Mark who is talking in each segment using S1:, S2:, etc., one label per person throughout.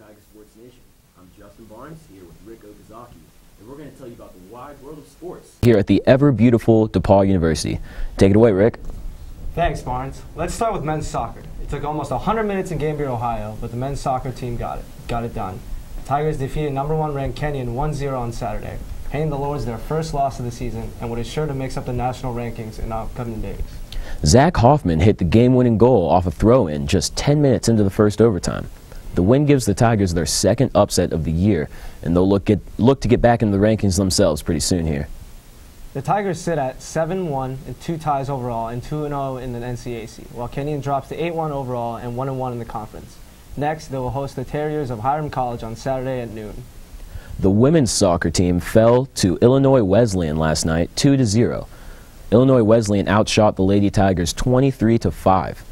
S1: Tiger Sports Nation. I'm Justin Barnes here with Rick Okazaki, and we're going to tell you about the wide world of sports
S2: here at the ever-beautiful DePaul University. Take it away, Rick.
S3: Thanks, Barnes. Let's start with men's soccer. It took almost 100 minutes in Gambier, Ohio, but the men's soccer team got it done. Tigers defeated #1 ranked Kenyon 1-0 on Saturday, paying the Lords their first loss of the season and what is sure to mix up the national rankings in upcoming days.
S2: Zach Hoffman hit the game-winning goal off a throw-in just 10 minutes into the first overtime. The win gives the Tigers their second upset of the year, and they'll look to get back into the rankings themselves pretty soon here.
S3: The Tigers sit at 7-1 and 2 ties overall and 2-0 in the NCAC, while Kenyon drops to 8-1 overall and 1-1 in the conference. Next, they will host the Terriers of Hiram College on Saturday at noon.
S2: The women's soccer team fell to Illinois Wesleyan last night 2-0. Illinois Wesleyan outshot the Lady Tigers 23-5.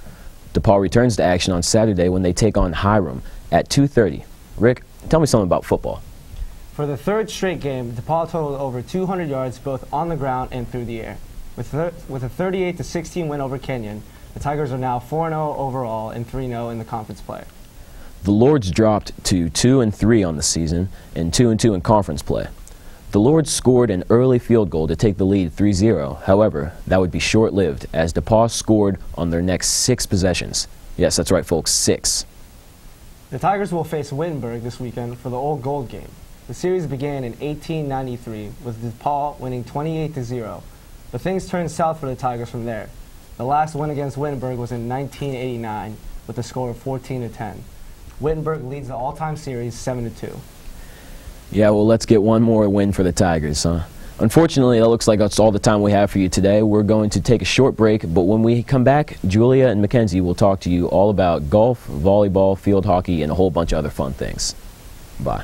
S2: DePaul returns to action on Saturday when they take on Hiram at 2:30. Rick, tell me something about football.
S3: For the third straight game, DePaul totaled over 200 yards both on the ground and through the air. With a 38-16 win over Kenyon, the Tigers are now 4-0 overall and 3-0 in the conference play.
S2: The Lords dropped to 2-3 on the season and 2-2 in conference play. The Lords scored an early field goal to take the lead 3-0. However, that would be short-lived as DePaul scored on their next 6 possessions. Yes, that's right, folks, 6.
S3: The Tigers will face Wittenberg this weekend for the Old Gold game. The series began in 1893 with DePaul winning 28-0, but things turned south for the Tigers from there. The last win against Wittenberg was in 1989 with a score of 14-10. Wittenberg leads the all-time series 7-2.
S2: Yeah, well, let's get one more win for the Tigers, huh? Unfortunately, it looks like that's all the time we have for you today. We're going to take a short break, but when we come back, Julia and Mackenzie will talk to you all about golf, volleyball, field hockey, and a whole bunch of other fun things. Bye.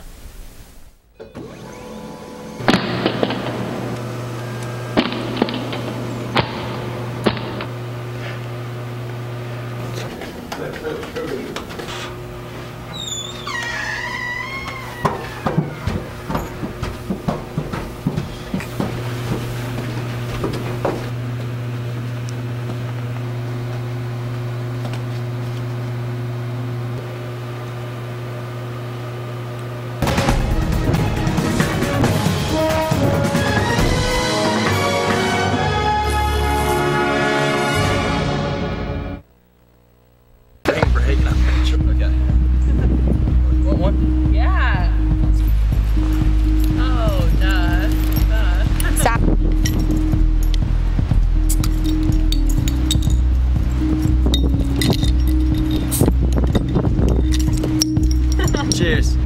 S4: Cheers.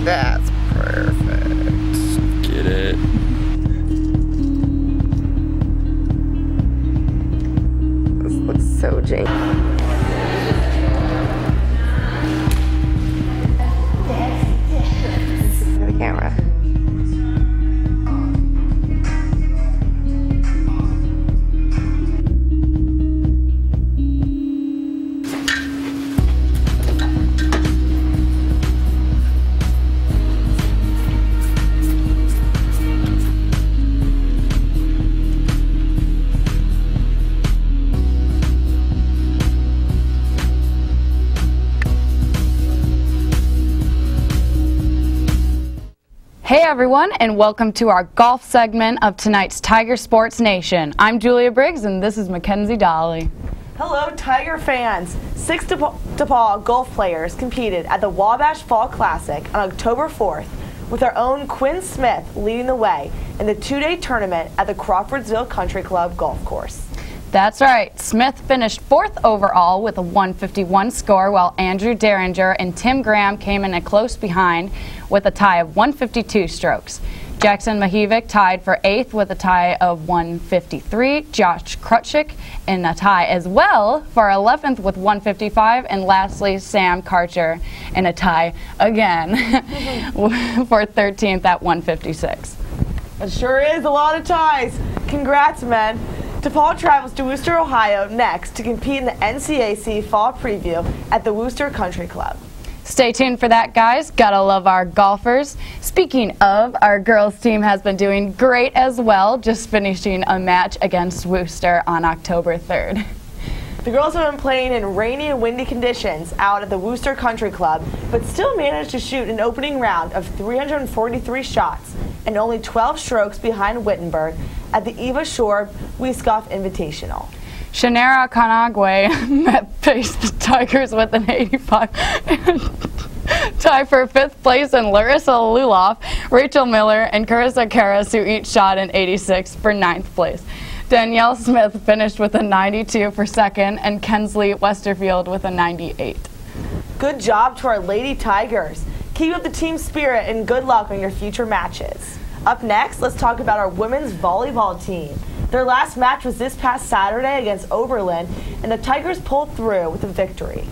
S5: That's perfect.
S4: Get it.
S5: This looks so janky. The camera.
S6: Hey everyone, and welcome to our golf segment of tonight's Tiger Sports Nation. I'm Julia Briggs, and this is Mackenzie Dolly.
S7: Hello, Tiger fans. 6 DePaul golf players competed at the Wabash Fall Classic on October 4th, with our own Quinn Smith leading the way in the 2-day tournament at the Crawfordsville Country Club golf course.
S6: That's right. Smith finished 4th overall with a 151 score, while Andrew Derringer and Tim Graham came in a close behind with a tie of 152 strokes. Jackson Mahevic tied for 8th with a tie of 153. Josh Krutchik in a tie as well for 11th with 155. And lastly, Sam Karcher in a tie again for 13th at 156.
S7: It sure is a lot of ties. Congrats, men. DePaul travels to Wooster, Ohio next to compete in the NCAC Fall Preview at the Wooster Country Club.
S6: Stay tuned for that, guys. Gotta love our golfers. Speaking of, our girls team has been doing great as well, just finishing a match against Wooster on October 3rd.
S7: The girls have been playing in rainy and windy conditions out at the Worcester Country Club, but still managed to shoot an opening round of 343 shots and only 12 strokes behind Wittenberg at the Eva Shore Weiskopf Invitational.
S6: Shannara Kanagwe faced the Tigers with an 85 tie for 5th place, and Larissa Luloff, Rachel Miller, and Carissa Karras, who each shot an 86 for 9th place. Danielle Smith finished with a 92 for 2nd, and Kensley Westerfield with a 98.
S7: Good job to our Lady Tigers. Keep up the team spirit and good luck on your future matches. Up next, let's talk about our women's volleyball team. Their last match was this past Saturday against Oberlin, and the Tigers pulled through with a victory.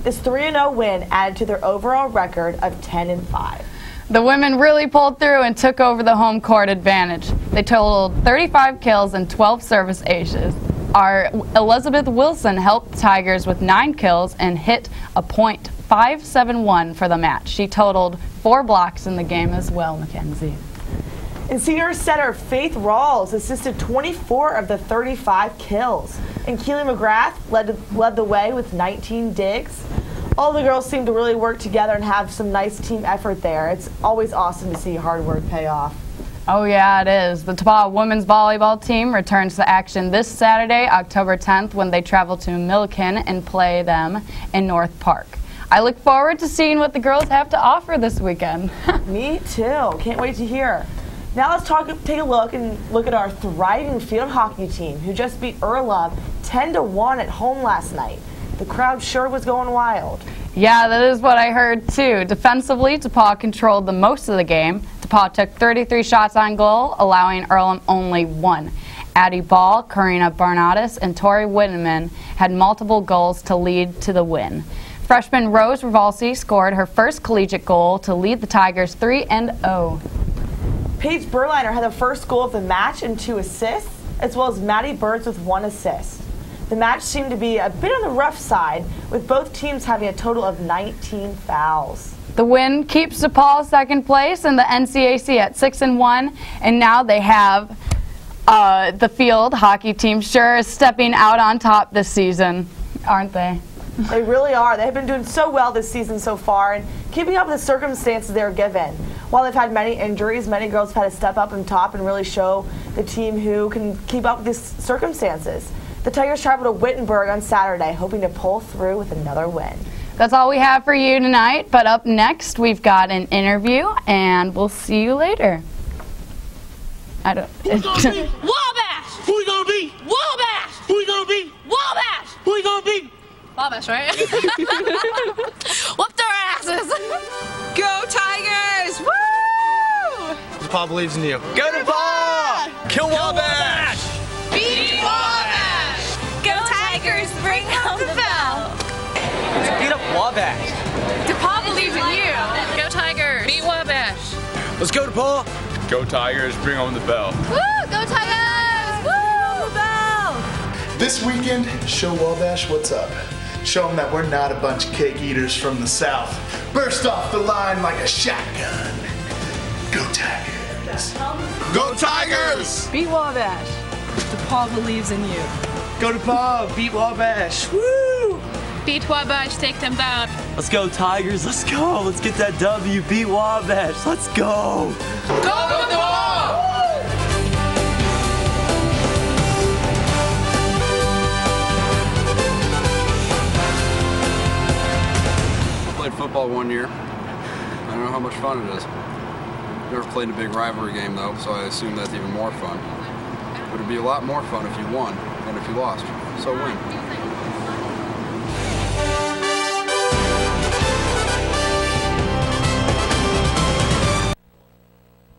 S7: This 3-0 win added to their overall record of 10-5.
S6: The women really pulled through and took over the home court advantage. They totaled 35 kills and 12 service aces. Our Elizabeth Wilson helped the Tigers with 9 kills and hit a .571 for the match. She totaled 4 blocks in the game as well, Mackenzie.
S7: And senior setter Faith Rawls assisted 24 of the 35 kills. And Keely McGrath led the way with 19 digs. All the girls seem to really work together and have some nice team effort there. It's always awesome to see hard work pay off.
S6: Oh yeah, it is. The Tapah women's volleyball team returns to action this Saturday, October 10th, when they travel to Milliken and play them in North Park. I look forward to seeing what the girls have to offer this weekend.
S7: Me too. Can't wait to hear. Now let's take a look at our thriving field hockey team, who just beat Earlham 10-1 at home last night. The crowd sure was going wild.
S6: Yeah, that is what I heard too. Defensively, Tapah controlled the most of the game. Tapah took 33 shots on goal, allowing Earlham only 1. Addie Ball, Karina Barnatis, and Tori Witteman had multiple goals to lead to the win. Freshman Rose Rivalsi scored her first collegiate goal to lead the Tigers 3-0.
S7: Paige Berliner had the first goal of the match and 2 assists, as well as Maddie Birds with 1 assist. The match seemed to be a bit on the rough side, with both teams having a total of 19 fouls.
S6: The win keeps DePaul second place in the NCAC at 6-1, and now they have the field hockey team sure is stepping out on top this season, aren't they?
S7: They really are. They've been doing so well this season so far and keeping up with the circumstances they're given. While they've had many injuries, many girls have had to step up on top and really show the team who can keep up with these circumstances. The Tigers travel to Wittenberg on Saturday, hoping to pull through with another win.
S6: That's all we have for you tonight, but up next we've got an interview, and we'll see you later.
S8: Who we gonna be? Wabash! Who we gonna be? Wabash! Who we gonna be? Wabash! Who we gonna be? Wabash, right? Whoop their asses!
S9: Go Tigers! Woo!
S10: DePaul believes in you.
S9: Go DePaul!
S10: Kill Wabash!
S9: Beat Wabash! Go Tigers! Bring home the bell!
S10: Let's beat up Wabash.
S9: DePaul believes in you. Go Tigers! Beat Wabash!
S10: Let's go DePaul!
S11: Go Tigers, bring home the bell.
S9: Woo! Go Tigers! Woo! Bell!
S12: This weekend, show Wabash what's up. Show them that we're not a bunch of cake eaters from the South. Burst off the line like a shotgun. Go Tigers!
S10: Go Tigers!
S9: Beat Wabash! DePaul believes in you.
S10: Go DePaul! Beat Wabash! Woo!
S9: Beat Wabash, take them down.
S13: Let's go Tigers, let's go. Let's get that W, beat Wabash, let's go.
S8: Go DePaul!
S14: I played football 1 year. I don't know how much fun it is. Never played in a big rivalry game though, so I assume that's even more fun. But it'd be a lot more fun if you won than if you lost. So win.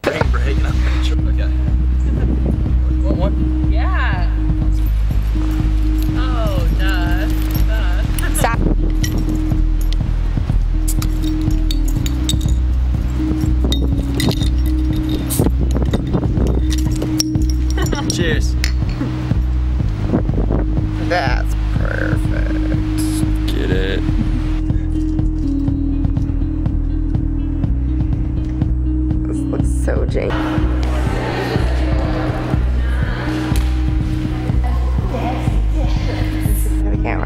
S13: Okay. Want one?
S9: Yeah. Oh, duh.
S5: Stop.
S4: Cheers.
S5: That's perfect.
S4: Get it.
S5: This looks so janky. I can't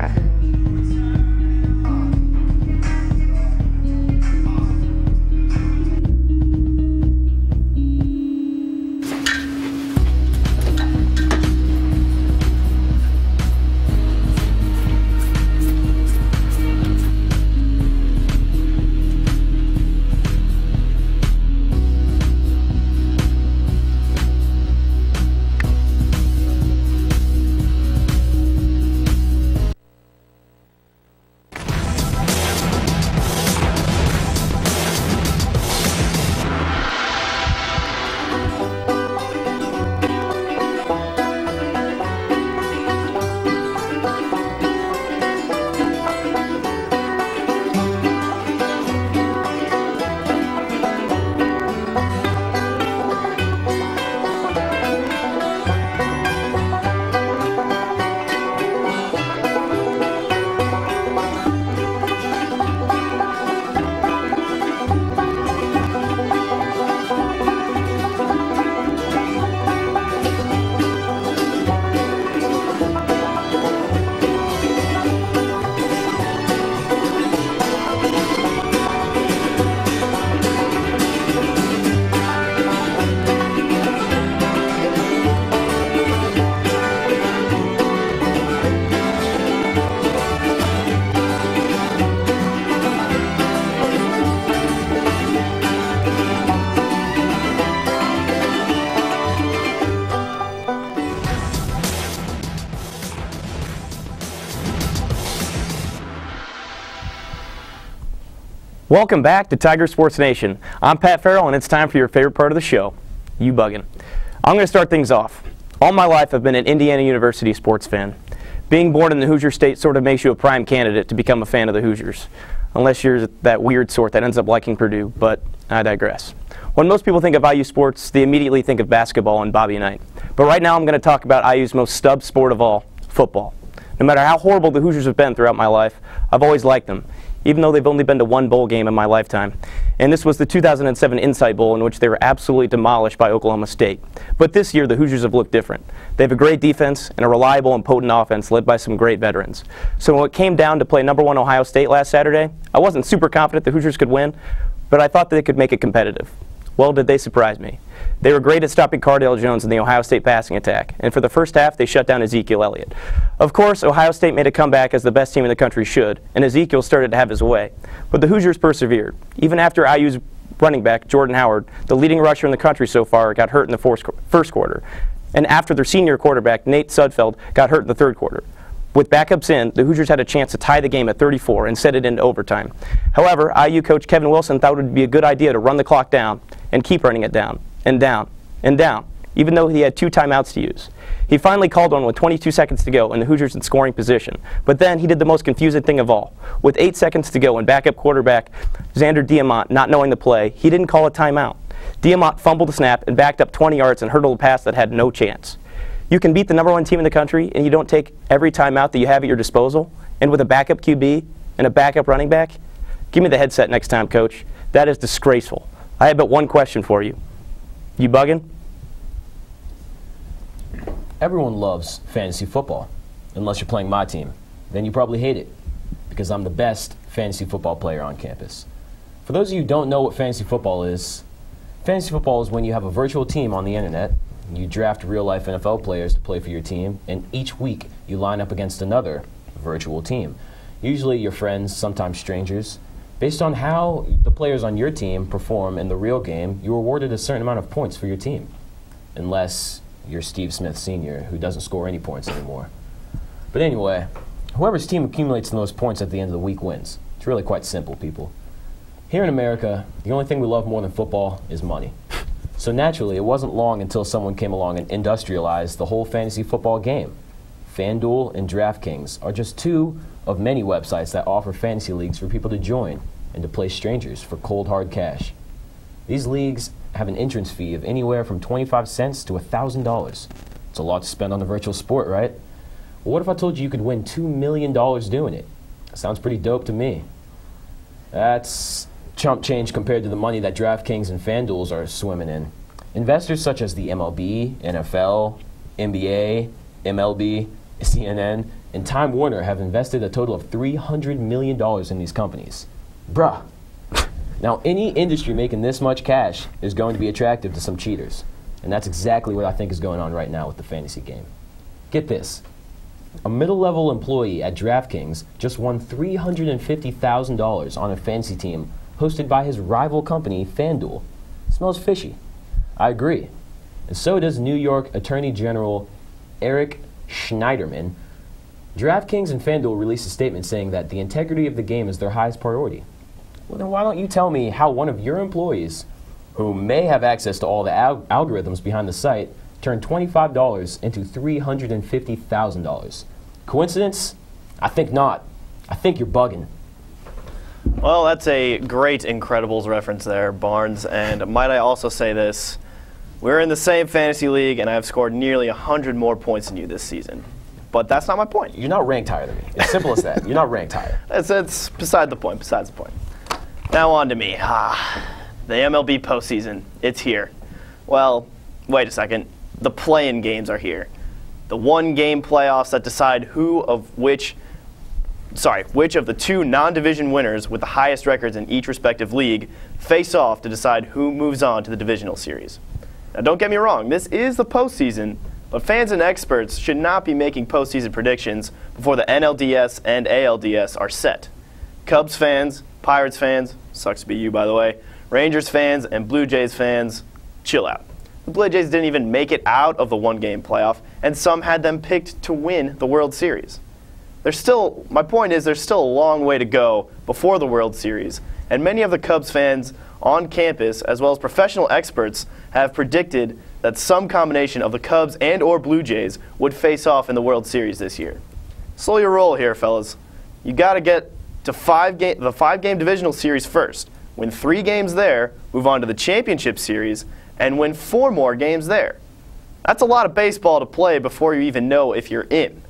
S15: Welcome back to Tiger Sports Nation. I'm Pat Farrell, and it's time for your favorite part of the show, You Buggin'. I'm going to start things off. All my life, I've been an Indiana University sports fan. Being born in the Hoosier State sort of makes you a prime candidate to become a fan of the Hoosiers, unless you're that weird sort that ends up liking Purdue, but I digress. When most people think of IU sports, they immediately think of basketball and Bobby Knight. But right now I'm going to talk about IU's most stubbed sport of all, football. No matter how horrible the Hoosiers have been throughout my life, I've always liked them, even though they've only been to one bowl game in my lifetime. And this was the 2007 Insight Bowl, in which they were absolutely demolished by Oklahoma State. But this year, the Hoosiers have looked different. They have a great defense and a reliable and potent offense led by some great veterans. So when it came down to play #1 Ohio State last Saturday, I wasn't super confident the Hoosiers could win, but I thought they could make it competitive. Well, did they surprise me. They were great at stopping Cardale Jones in the Ohio State passing attack, and for the first half, they shut down Ezekiel Elliott. Of course, Ohio State made a comeback as the best team in the country should, and Ezekiel started to have his way. But the Hoosiers persevered. Even after IU's running back, Jordan Howard, the leading rusher in the country so far, got hurt in the first quarter. And after their senior quarterback, Nate Sudfeld, got hurt in the third quarter. With backups in, the Hoosiers had a chance to tie the game at 34 and set it into overtime. However, IU coach Kevin Wilson thought it would be a good idea to run the clock down and keep running it down and down and down, even though he had 2 timeouts to use. He finally called one with 22 seconds to go and the Hoosiers in scoring position. But then he did the most confusing thing of all. With 8 seconds to go and backup quarterback Xander Diamont not knowing the play, he didn't call a timeout. Diamont fumbled the snap and backed up 20 yards and hurdled a pass that had no chance. You can beat the #1 team in the country and you don't take every timeout that you have at your disposal, and with a backup QB and a backup running back? Give me the headset next time, coach. That is disgraceful. I have but one question for you. You bugging?
S2: Everyone loves fantasy football, unless you're playing my team. Then you probably hate it, because I'm the best fantasy football player on campus. For those of you who don't know what fantasy football is when you have a virtual team on the internet, you draft real-life NFL players to play for your team, and each week you line up against another virtual team. Usually your friends, sometimes strangers. Based on how the players on your team perform in the real game, you're awarded a certain amount of points for your team. Unless you're Steve Smith Sr., who doesn't score any points anymore. But anyway, whoever's team accumulates the most points at the end of the week wins. It's really quite simple, people. Here in America, the only thing we love more than football is money. So naturally, it wasn't long until someone came along and industrialized the whole fantasy football game. FanDuel and DraftKings are just 2 of many websites that offer fantasy leagues for people to join and to play strangers for cold hard cash. These leagues have an entrance fee of anywhere from 25 cents to $1,000. It's a lot to spend on a virtual sport, right? Well, what if I told you could win $2 million doing it? Sounds pretty dope to me. That's chump change compared to the money that DraftKings and FanDuel are swimming in. Investors such as the MLB, NFL, NBA, MLB, CNN, and Time Warner have invested a total of $300 million in these companies. Bruh. Now, any industry making this much cash is going to be attractive to some cheaters. And that's exactly what I think is going on right now with the fantasy game. Get this. A middle-level employee at DraftKings just won $350,000 on a fantasy team hosted by his rival company, FanDuel. Smells fishy. I agree. And so does New York Attorney General Eric Schneiderman. DraftKings and FanDuel released a statement saying that the integrity of the game is their highest priority. Well, then why don't you tell me how one of your employees, who may have access to all the algorithms behind the site, turned $25 into $350,000? Coincidence? I think not. I think you're bugging.
S16: Well, that's a great Incredibles reference there, Barnes. And might I also say this, we're in the same fantasy league, and I've scored nearly 100 more points than you this season. But that's not my point.
S2: You're not ranked higher than me. It's simple as that. You're not ranked higher.
S16: It's beside the point, besides the point. Now on to me. The MLB postseason, it's here. Well, wait a second. The play-in games are here. The one-game playoffs that decide which of the 2 non-division winners with the highest records in each respective league face off to decide who moves on to the divisional series. Now, don't get me wrong, this is the postseason, but fans and experts should not be making postseason predictions before the NLDS and ALDS are set. Cubs fans, Pirates fans, sucks to be you by the way, Rangers fans, and Blue Jays fans, chill out. The Blue Jays didn't even make it out of the one-game playoff, and some had them picked to win the World Series. my point is there's still a long way to go before the World Series, and many of the Cubs fans on campus, as well as professional experts, have predicted that some combination of the Cubs and or Blue Jays would face off in the World Series this year. Slow your roll here, fellas. You got to get to the 5-game divisional series first. Win 3 games there, move on to the championship series, and win 4 more games there. That's a lot of baseball to play before you even know if you're in.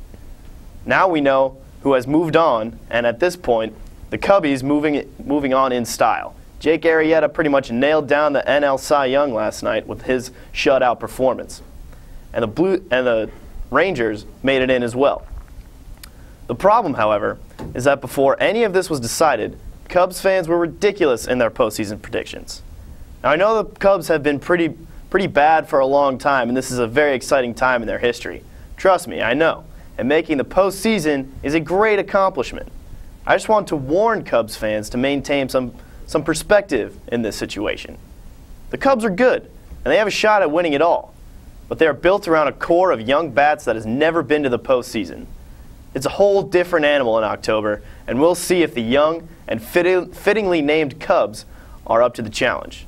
S16: Now we know who has moved on, and at this point, the Cubbies moving on in style. Jake Arrieta pretty much nailed down the NL Cy Young last night with his shutout performance. And the Rangers made it in as well. The problem, however, is that before any of this was decided, Cubs fans were ridiculous in their postseason predictions. Now I know the Cubs have been pretty bad for a long time, and this is a very exciting time in their history. Trust me, I know. And making the postseason is a great accomplishment. I just want to warn Cubs fans to maintain some perspective in this situation. The Cubs are good, and they have a shot at winning it all. But they are built around a core of young bats that has never been to the postseason. It's a whole different animal in October, and we'll see if the young and fittingly named Cubs are up to the challenge.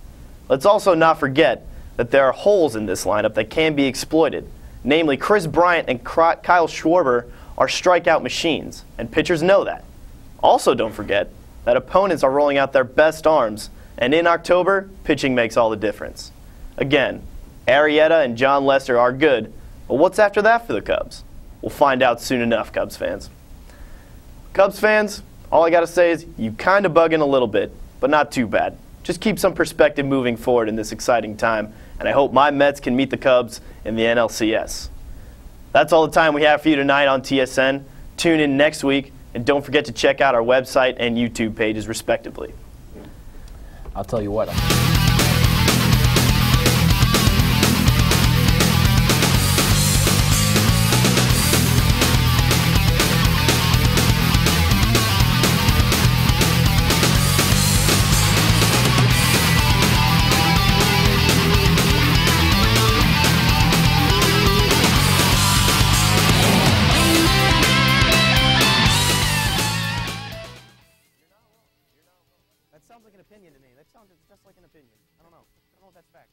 S16: Let's also not forget that there are holes in this lineup that can be exploited. Namely, Chris Bryant and Kyle Schwarber are strikeout machines, and pitchers know that. Also, don't forget that opponents are rolling out their best arms, and in October, pitching makes all the difference. Again, Arrieta and John Lester are good, but what's after that for the Cubs? We'll find out soon enough, Cubs fans. Cubs fans, all I gotta say is you kinda bugging a little bit, but not too bad. Just keep some perspective moving forward in this exciting time, and I hope my Mets can meet the Cubs in the NLCS. That's all the time we have for you tonight on TSN. Tune in next week, and don't forget to check out our website and YouTube pages respectively.
S2: I'll tell you what.
S15: That sounds like an opinion to me. That sounds just like an opinion. I don't know if that's fact.